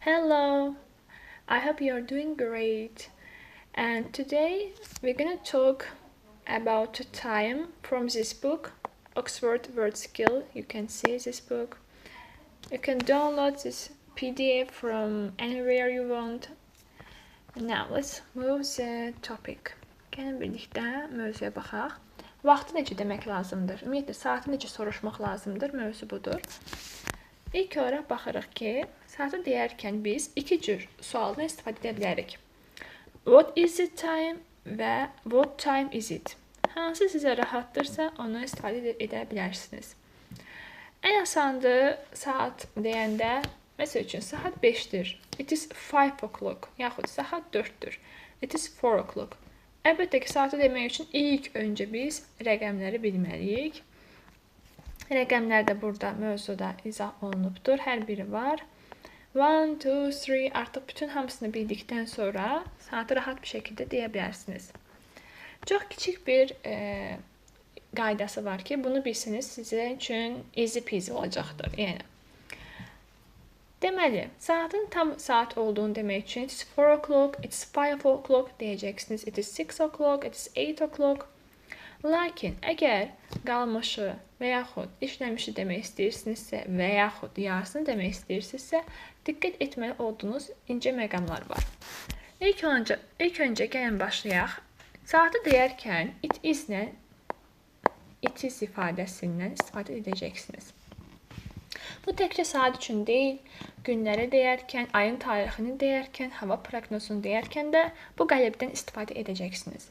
Hello, I hope you're doing great. And today we're gonna talk about the time from this book, Oxford Word Skill. You can see this book. You can download this PDF from anywhere you want. Now let's move the topic. Gəlin birlikdə mövzuya baxaq. Vaxtı necə demək lazımdır? Ümumiyyətlə saatı necə soruşmaq lazımdır? Mövzu budur. İlk olaraq baxırıq ki, saatı deyərkən biz iki cür sualdan istifadə edə bilərik. What is the time və what time is it? Hansı sizə rahatdırsa onu istifadə edə bilərsiniz. Ən asandır saat deyəndə, məsəl üçün saat 5-dir. It is 5 o'clock, yaxud saat 4-dür. It is 4 o'clock. Əlbəttə ki, saatı demək üçün ilk öncə biz rəqəmləri bilməliyik. Rəqəmlər də burada mövzuda izah olunubdur. Hər biri var. 1, 2, 3 artıq bütün hamısını bildikdən sonra saatı rahat bir şəkildə deyə bilərsiniz. Çox kiçik bir qaydası var ki, bunu bilsiniz sizin üçün easy peasy olacaqdır. Yəni, deməli, saatın tam saat olduğunu demək üçün it is 4 o'clock, it is 5 o'clock deyəcəksiniz. It is 6 o'clock, it is 8 o'clock. Lakin, əgər qalmışı və yaxud işləmişi demək istəyirsinizsə və yaxud yarısını demək istəyirsinizsə, diqqət etməli olduğunuz incə məqamlar var. İlk öncə gəlin başlayaq. Saatı deyərkən it is ifadəsindən istifadə edəcəksiniz. Bu təkcə saat üçün deyil, günləri deyərkən, ayın tarixini deyərkən, hava proqnozunu deyərkən də bu qəlibdən istifadə edəcəksiniz.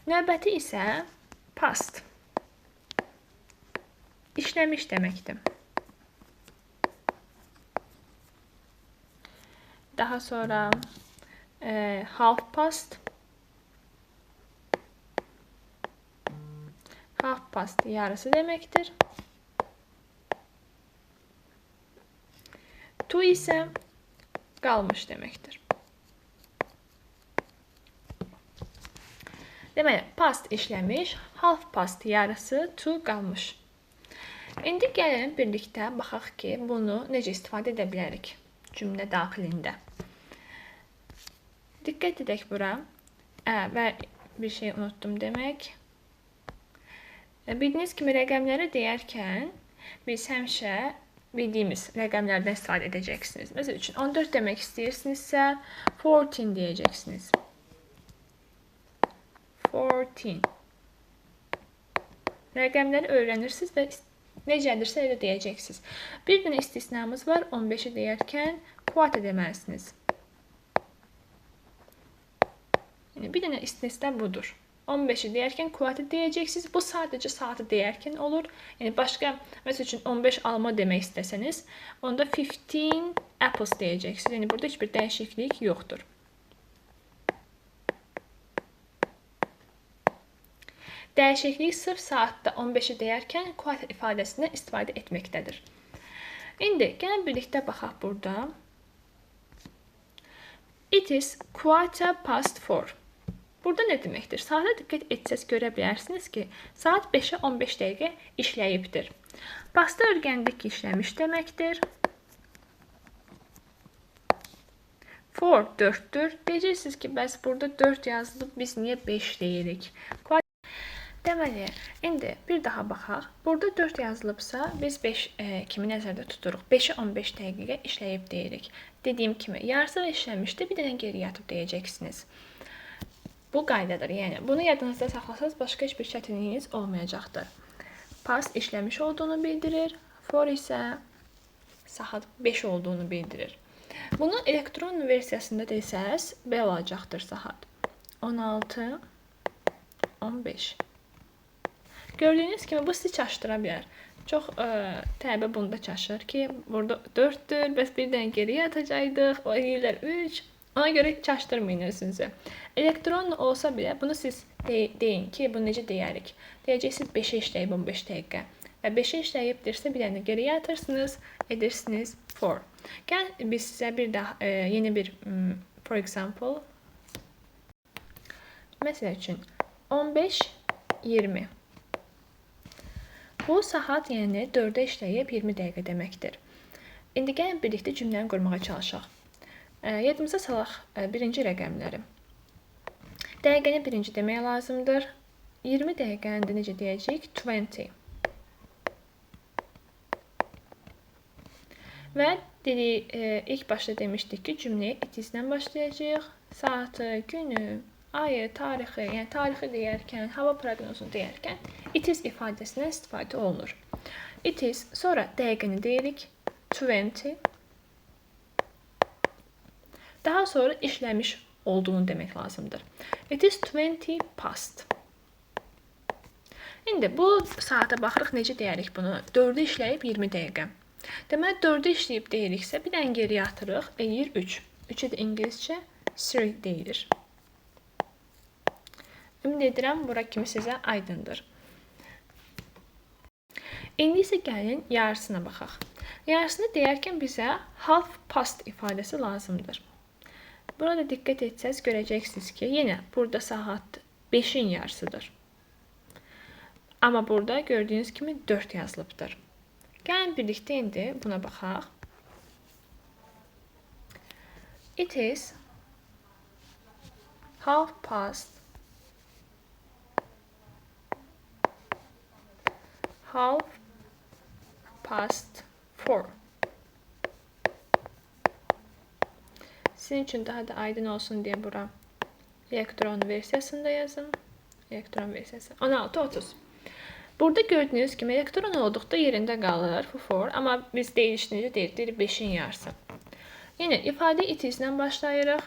Növbəti isə past. İşləmiş deməkdir. Daha sonra half past. Half past yarısı deməkdir. To isə qalmış deməkdir. Deməli, past işləmiş, half past yarısı, to qalmış. İndi gəlin birlikdə baxaq ki, bunu necə istifadə edə bilərik cümlə daxilində. Diqqət edək bura. Və bir şey unutdum demək. Bildiyiniz kimi rəqəmləri deyərkən biz həmişə bildiyimiz rəqəmlərdən istifadə edəcəksiniz. Məsəl üçün 14 demək istəyirsinizsə 14 deyəcəksiniz. 14. Rəqəmləri öyrənirsiniz və necədirsə elə deyəcəksiniz. Bir dənə istisnamız var. 15-i deyərkən quarter deməlisiniz. Yəni, bir dənə istisna budur. 15-i deyərkən quarter deyəcəksiniz. Bu sadəcə saatı deyərkən olur. Yəni, başqa, məsəl üçün 15 alma demək istəsəniz, onda 15 apples deyəcəksiniz. Yəni, burada heç bir dəyişiklik yoxdur. Dəyişiklik sırf saatda 15-i deyərkən quarter ifadəsindən istifadə etməkdədir. İndi, gəlin birlikdə baxaq burada. It is quarter past 4. Burada nə deməkdir? Saata diqqət etsəz görə bilərsiniz ki, saat 5-ə 15 dəqiqə işləyibdir. Pastda öyrəndik ki, işləmiş deməkdir. 4 4-dür. Deyəcəksiniz ki, bəs burada 4 yazılıb, biz niyə 5 deyirik? Deməli, indi bir daha baxaq. Burada 4 yazılıbsa, biz 5 kimi nəzərdə tuturuq. 5-ə 15 dəqiqə işləyib deyirik. Dediyim kimi, yarısı işləmişdə bir dənə geri yatıb deyəcəksiniz. Bu qaydadır. Yəni, bunu yadınızda saxlasanız, başqa heç bir çətinliyiniz olmayacaqdır. Past işləmiş olduğunu bildirir. For isə saat 5 olduğunu bildirir. Bunu elektron versiyasında desəz, belə olacaqdır saat. 16, 15. Gördüyünüz kimi, bu sizi çaşdıra bilər. Çox təbii bunda çaşır ki, burada 4-dür, bəs bir dənə geri yatacaqdıq, o eləyirlər 3. Ona görə çaşdırmayın özünüzü. Elektron olsa belə bunu siz deyin ki, bunu necə deyərik. Deyəcəksiniz 5-ə işləyib 15 dəqiqə. Və 5-ə işləyibdirsə bir dənə geri yatırsınız, edirsiniz 4. Gəl biz sizə bir daha yeni bir for example. Məsəl üçün 15, 20. Bu saat yəni 4-ə işləyib 20 dəqiqə deməkdir. İndi gəlin birlikdə cümləni qurmağa çalışaq. Yadımıza salaq birinci rəqəmləri. Dəqiqəni birinci demək lazımdır. 20 dəqiqəni də necə deyəcəyik? 20. Və ilk başda demişdik ki, cümləyə it is-lə başlayacağıq. Saatı, günü, ayı, tarixi, yəni tarixi deyərkən, hava proqnozunu deyərkən it is ifadəsindən istifadə olunur. It is, sonra dəqiqəni deyirik, 20. Daha sonra işləmiş olduğunu demək lazımdır. It is 20 past. İndi bu saata baxırıq, necə deyərik bunu? 4-ü işləyib 20 dəqiqə. Deməli, 4-ü işləyib deyiriksə, bir dən geriyə atırıq, eləyir 3. 3-ə də ingiliscə 3 deyilir. Ümid edirəm, bura kimi sizə aydındır. İndi isə gəlin yarısına baxaq. Yarısını deyərkən bizə half past ifadəsi lazımdır. Burada diqqət etsəz, görəcəksiniz ki, yenə burada saat 5-in yarısıdır. Amma burada gördüyünüz kimi 4 yazılıbdır. Gəlin birlikdə indi buna baxaq. It is half past 4. Sizin üçün daha da aydın olsun deyə bura elektron versiyasında yazın. Elektron versiyası 16:30. Burada gördüyünüz kimi elektron olduqda yerində qalır, for, amma biz deyiş necə deyirik, 5-in yarısı. Yenə ifadə it is-lə başlayırıq.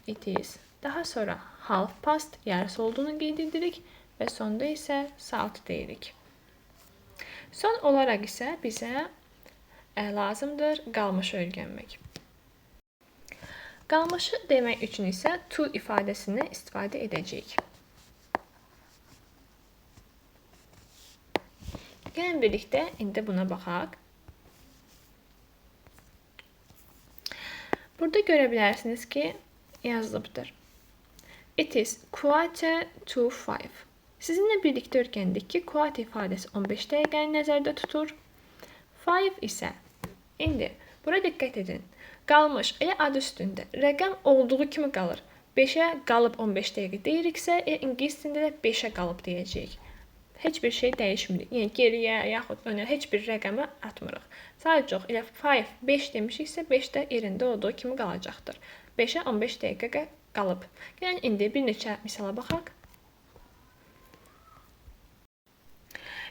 It is. Daha sonra half past, yarısı olduğunu qeyd edirik və sonda isə saat deyirik. Son olaraq isə bizə lazımdır qalmışı öyrənmək. Qalmışı demək üçün isə to ifadəsini istifadə edəcəyik. Gəlin birlikdə indi buna baxaq. Burada görə bilərsiniz ki, yazılıbdır. It is 4:45. Sizinlə birlikdə öyrəndik ki, quarter ifadəsi 15 dəqiqəni nəzərdə tutur. 5 isə, indi bura diqqət edin. Qalmış, elə adı üstündə rəqəm olduğu kimi qalır. 5-ə qalıb 15 dəqiqə deyiriksə, ingilis dilində də 5-ə qalıb deyəcəyik. Heç bir şey dəyişmirik. Yəni geriyə yaxud önə heç bir rəqəmə atmırıq. Sadəcə elə 5 demişiksə, 5 də yerində olduğu kimi qalacaqdır. 5-ə 15 dəqiqə qalıb. Gəlin indi bir neçə misala baxaq.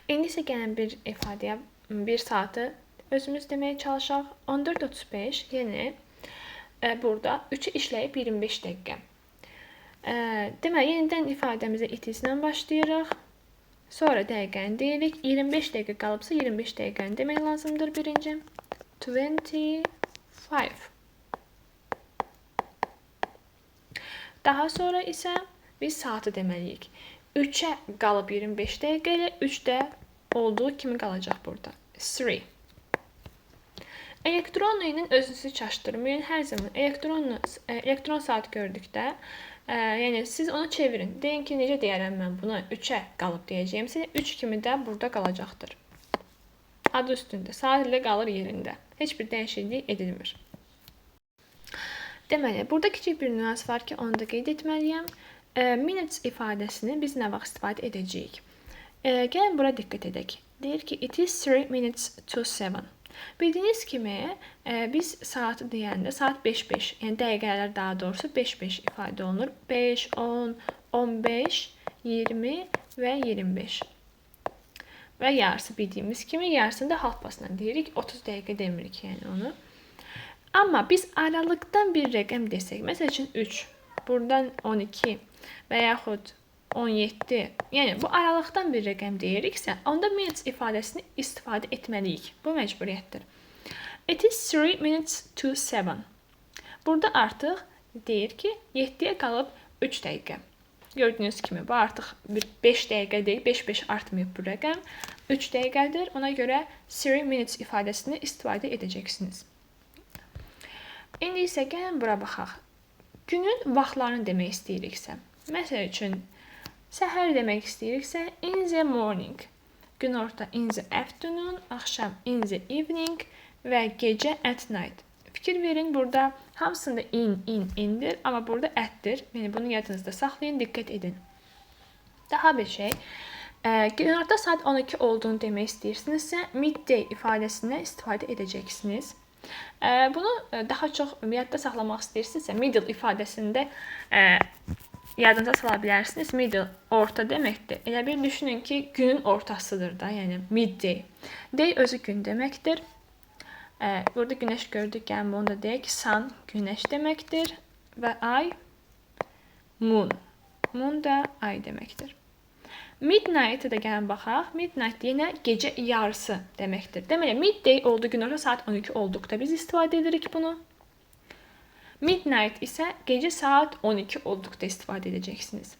İndi isə gəlin bir ifadəyə, bir saatı özümüz deməyə çalışaq. 14:35, yəni burada 3-ü işləyib 25 dəqiqə. Deməli, yenidən ifadəmizə it is-lə başlayırıq. Sonra dəqiqəni deyirik. 25 dəqiqə qalıbsa 25 dəqiqəni demək lazımdır birinci. 25. Daha sonra isə biz saatı deməliyik. 3-ə qalıb 25 dəqiqə ilə 3 də olduğu kimi qalacaq burada. 3. Elektronla ilə özünüzü çaşdırmayın. Hər zaman elektron saat gördükdə, yəni siz onu çevirin. Deyin ki, necə deyərəm mən buna 3-ə qalıb deyəcəyimsə, 3 kimi də burada qalacaqdır. Adı üstündə, saat ilə qalır yerində. Heç bir dəyişiklik edilmir. Deməli, burada kiçik bir nüans var ki, onu da qeyd etməliyəm. Minutes ifadəsini biz nə vaxt istifadə edəcəyik? Gəlin bura diqqət edək. Deyir ki, it is 3 minutes to 7. Bildiyiniz kimi, biz saatı deyəndə saat 5-5, yəni dəqiqələr daha doğrusu 5-5 ifadə olunur. 5, 10, 15, 20 və 25. Və yarısı bildiyimiz kimi, yarısını da half pastla deyirik. 30 dəqiqə demirik yəni onu. Amma biz aralıqdan bir rəqəm desək, məsəl üçün 3, buradan 12 və yaxud 17, yəni bu aralıqdan bir rəqəm deyiriksə, onda minutes ifadəsini istifadə etməliyik. Bu məcburiyyətdir. It is 3 minutes to 7. Burada artıq deyir ki, 7-yə qalıb 3 dəqiqə. Gördüyünüz kimi, bu artıq 5 dəqiqə deyil, 5-5 artmayıb bu rəqəm. 3 dəqiqədir, ona görə 3 minutes ifadəsini istifadə edəcəksiniz. İndi isə gəlin bura baxaq. Günün vaxtlarını demək istəyiriksə, məsəl üçün, səhər demək istəyiriksə, in the morning, günorta in the afternoon, axşam in the evening və gecə at night. Fikir verin, burada hamısında indir, amma burada ətdir. Yəni bunu yadınızda saxlayın, diqqət edin. Daha bir şey, günorta saat 12 olduğunu demək istəyirsinizsə, midday ifadəsindən istifadə edəcəksiniz. Bunu daha çox yadda saxlamaq istəyirsinizsə, middle ifadəsində yadınıza sala bilərsiniz. Middle orta deməkdir. Elə bir düşünün ki, günün ortasıdır da, yəni midday. Day özü gün deməkdir. Burada güneş gördük, yəni bunu da deyək ki, sun güneş deməkdir və ay moon. Moon da ay deməkdir. Midnight-a da gəlin baxaq. Midnight yenə gecə yarısı deməkdir. Deməli, midday oldu, günorta saat 12 olduqda biz istifadə edirik bunu. Midnight isə gecə saat 12 olduqda istifadə edəcəksiniz.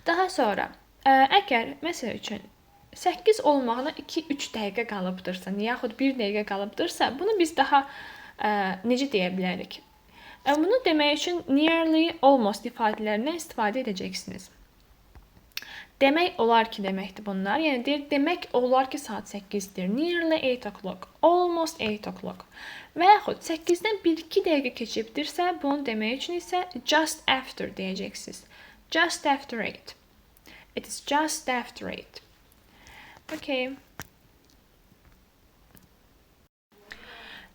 Daha sonra, əgər məsəl üçün 8 olmağına 2-3 dəqiqə qalıbdırsa, yaxud 1 dəqiqə qalıbdırsa, bunu biz daha necə deyə bilərik? Bunu demək üçün nearly, almost ifadələrindən istifadə edəcəksiniz. Demək olar ki deməkdir bunlar. Yəni deyir, demək olar ki saat 8-dir. Nearly 8 o'clock, almost 8 o'clock. Və yaxud 8-dən 1-2 dəqiqə keçibdirsə, bunu demək üçün isə just after deyəcəksiniz. Just after 8. It is just after 8. Okay.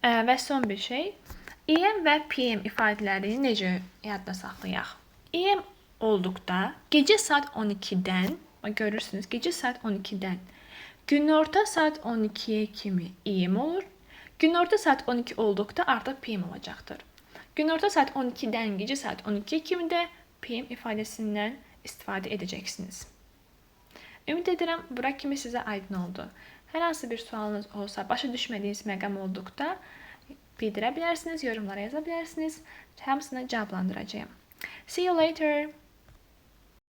Və son bir şey. AM və PM ifadələrini necə yadda saxlayaq? AM olduqda gecə saat 12-dən, görürsünüz, gecə saat 12-dən günorta saat 12-yə kimi AM olur. Günorta saat 12 olduqda artıq PM olacaqdır. Günorta saat 12-dən gecə saat 12-yə kimi də PM ifadəsindən istifadə edəcəksiniz. Ümid edirəm, bura kimi sizə aydın oldu. Hər hansı bir sualınız olsa, başa düşmədiyiniz məqam olduqda bildirə bilərsiniz, yorumlara yaza bilərsiniz. Hamısını cavablandıracağım. See you later.